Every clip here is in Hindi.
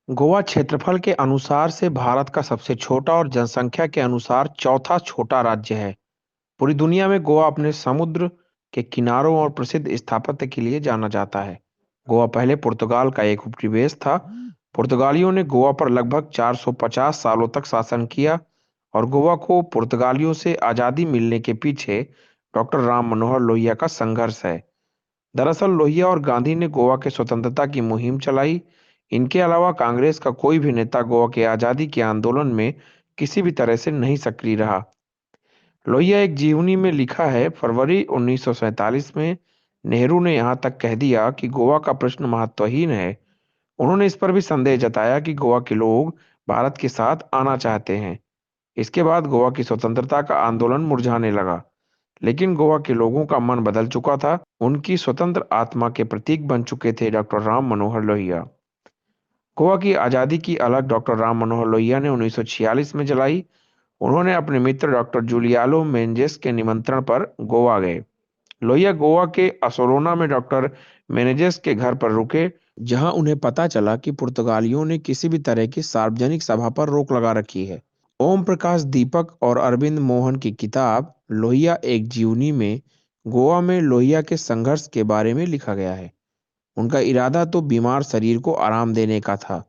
गोवा क्षेत्रफल के अनुसार से भारत का सबसे छोटा और जनसंख्या के अनुसार चौथा छोटा राज्य है। पूरी दुनिया में गोवा अपने समुद्र के किनारों और प्रसिद्ध स्थापत्य के लिए जाना जाता है। गोवा पहले पुर्तगाल का एक उपनिवेश था। पुर्तगालियों ने गोवा पर लगभग 450 सालों तक शासन किया और गोवा को पुर्तगालियों से आजादी मिलने के पीछे डॉक्टर राम मनोहर लोहिया का संघर्ष है। दरअसल लोहिया और गांधी ने गोवा के स्वतंत्रता की मुहिम चलाई। इनके अलावा कांग्रेस का कोई भी नेता गोवा के आजादी के आंदोलन में किसी भी तरह से नहीं सक्रिय रहा। लोहिया एक जीवनी में लिखा है, फरवरी 1947 में नेहरू ने यहां तक कह दिया कि गोवा का प्रश्न महत्वहीन है। उन्होंने इस पर भी संदेह जताया कि गोवा के लोग भारत के साथ आना चाहते हैं। इसके बाद गोवा की स्वतंत्रता का आंदोलन मुरझाने लगा, लेकिन गोवा के लोगों का मन बदल चुका था। उनकी स्वतंत्र आत्मा के प्रतीक बन चुके थे डॉक्टर राम मनोहर लोहिया। गोवा की आजादी की अलग डॉक्टर राम मनोहर लोहिया ने 1946 में जलाई। उन्होंने अपने मित्र डॉक्टर जूलियालो मेनेजेस के निमंत्रण पर गोवा गए। लोहिया गोवा के असोलोना में डॉक्टर मेनेजेस के घर पर रुके, जहां उन्हें पता चला कि पुर्तगालियों ने किसी भी तरह की सार्वजनिक सभा पर रोक लगा रखी है। ओम प्रकाश दीपक और अरविंद मोहन की किताब लोहिया एक जीवनी में गोवा में लोहिया के संघर्ष के बारे में लिखा गया है। उनका इरादा तो बीमार शरीर को आराम देने का था,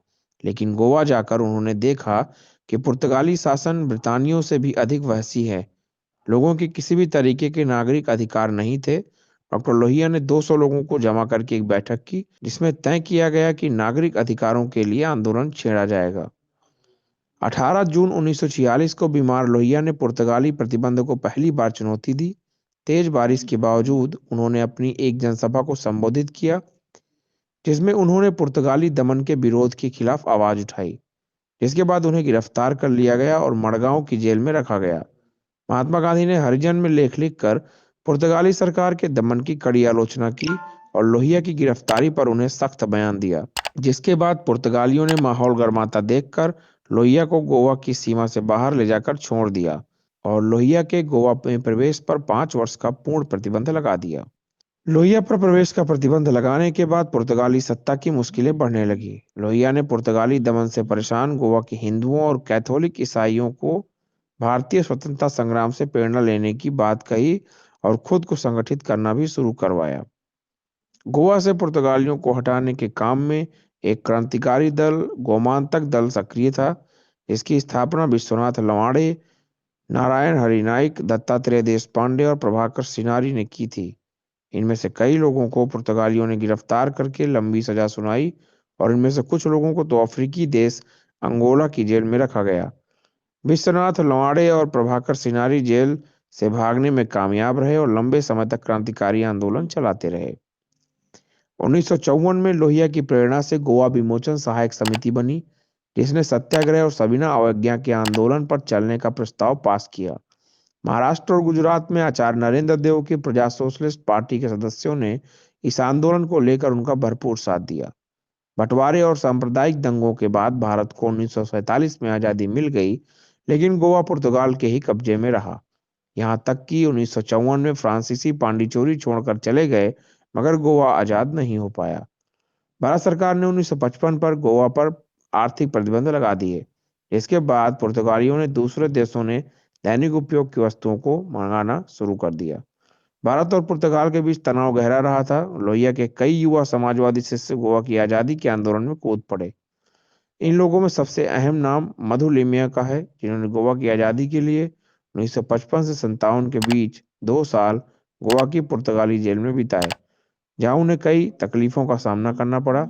लेकिन गोवा जाकर उन्होंने देखा कि पुर्तगाली शासन ब्रितानियों से भी अधिक वहशी है। लोगों के किसी भी तरीके के नागरिक अधिकार नहीं थे। डॉक्टर लोहिया ने 200 लोगों को जमा करके एक बैठक की, जिसमें तय किया गया कि नागरिक अधिकारों के लिए आंदोलन छेड़ा जाएगा। 18 जून 1946 को बीमार लोहिया ने पुर्तगाली प्रतिबंध को पहली बार चुनौती दी। तेज बारिश के बावजूद उन्होंने अपनी एक जनसभा को संबोधित किया, जिसमें उन्होंने पुर्तगाली दमन के विरोध के खिलाफ आवाज उठाई। जिसके बाद उन्हें गिरफ्तार कर लिया गया और मडगांव की जेल में रखा गया। महात्मा गांधी ने हरिजन में लेख लिखकर पुर्तगाली सरकार के दमन की कड़ी आलोचना की और लोहिया की गिरफ्तारी पर उन्हें सख्त बयान दिया। जिसके बाद पुर्तगालियों ने माहौल गर्माता देखकर लोहिया को गोवा की सीमा से बाहर ले जाकर छोड़ दिया और लोहिया के गोवा में प्रवेश पर 5 वर्ष का पूर्ण प्रतिबंध लगा दिया। लोहिया पर प्रवेश का प्रतिबंध लगाने के बाद पुर्तगाली सत्ता की मुश्किलें बढ़ने लगी। लोहिया ने पुर्तगाली दमन से परेशान गोवा के हिंदुओं और कैथोलिक ईसाइयों को भारतीय स्वतंत्रता संग्राम से प्रेरणा लेने की बात कही और खुद को संगठित करना भी शुरू करवाया। गोवा से पुर्तगालियों को हटाने के काम में एक क्रांतिकारी दल गोमांतक दल सक्रिय था। इसकी स्थापना विश्वनाथ लवाड़े, नारायण हरि नाइक, दत्तात्रेय देश पांडे और प्रभाकर सिनारी ने की थी। इनमें से कई लोगों को पुर्तगालियों ने गिरफ्तार करके लंबी सजा सुनाई और इनमें से कुछ लोगों को तो अफ्रीकी देश अंगोला की जेल में रखा गया। विश्वनाथ लवाड़े और प्रभाकर सिनारी जेल से भागने में कामयाब रहे और लंबे समय तक क्रांतिकारी आंदोलन चलाते रहे। 1954 में लोहिया की प्रेरणा से गोवा विमोचन सहायक समिति बनी, जिसने सत्याग्रह और सविना अवज्ञा के आंदोलन पर चलने का प्रस्ताव पास किया। महाराष्ट्र और गुजरात में आचार्य नरेंद्र देव की प्रजा सोशलिस्ट पार्टी के सदस्यों ने इस आंदोलन को लेकर उनका भरपूर साथ दिया। बंटवारे और सांप्रदायिक दंगों के बाद भारत को 1947 में आजादी मिल गई, लेकिन गोवा पुर्तगाल के ही कब्जे में रहा। यहाँ तक कि 1954 में फ्रांसीसी पांडिचोरी छोड़कर चले गए, मगर गोवा आजाद नहीं हो पाया। भारत सरकार ने 1955 पर गोवा पर आर्थिक प्रतिबंध लगा दिए। इसके बाद पुर्तगालियों ने दूसरे देशों ने दैनिक उपयोग की वस्तुओं को मंगाना शुरू कर दिया। भारत और पुर्तगाल के बीच तनाव गहरा रहा था। लोहिया के कई युवा समाजवादी शिष्य गोवा की आजादी के आंदोलन में कूद पड़े। इन लोगों में सबसे अहम नाम मधु लिमया का है, जिन्होंने गोवा की आजादी के लिए 1955 से 57 के बीच 2 साल गोवा की पुर्तगाली जेल में बिताए, जहां उन्हें कई तकलीफों का सामना करना पड़ा।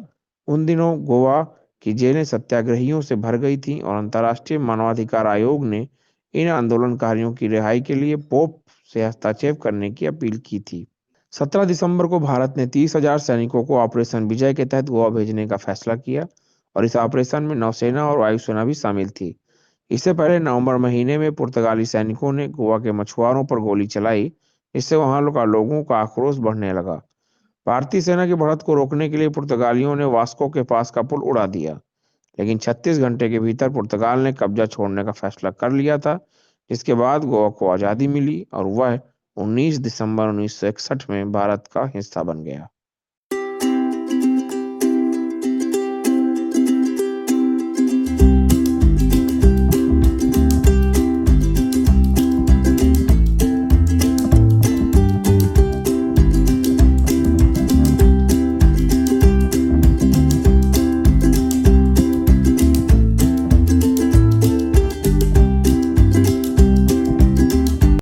उन दिनों गोवा की जेलें सत्याग्रहियों से भर गई थीं और अंतर्राष्ट्रीय मानवाधिकार आयोग ने इन आंदोलनकारियों की रिहाई के लिए पोप से हस्तक्षेप करने की अपील की थी। 17 दिसंबर को भारत ने 30,000 सैनिकों को ऑपरेशन विजय के तहत गोवा भेजने का फैसला किया और इस ऑपरेशन में नौसेना और वायुसेना भी शामिल थी। इससे पहले नवंबर महीने में पुर्तगाली सैनिकों ने गोवा के मछुआरों पर गोली चलाई, इससे वहां का लोगों का आक्रोश बढ़ने लगा। भारतीय सेना की बढ़त को रोकने के लिए पुर्तगालियों ने वास्को के पास का पुल उड़ा दिया, लेकिन 36 घंटे के भीतर पुर्तगाल ने कब्जा छोड़ने का फैसला कर लिया था, जिसके बाद गोवा को आज़ादी मिली और वह 19 दिसंबर 1961 में भारत का हिस्सा बन गया।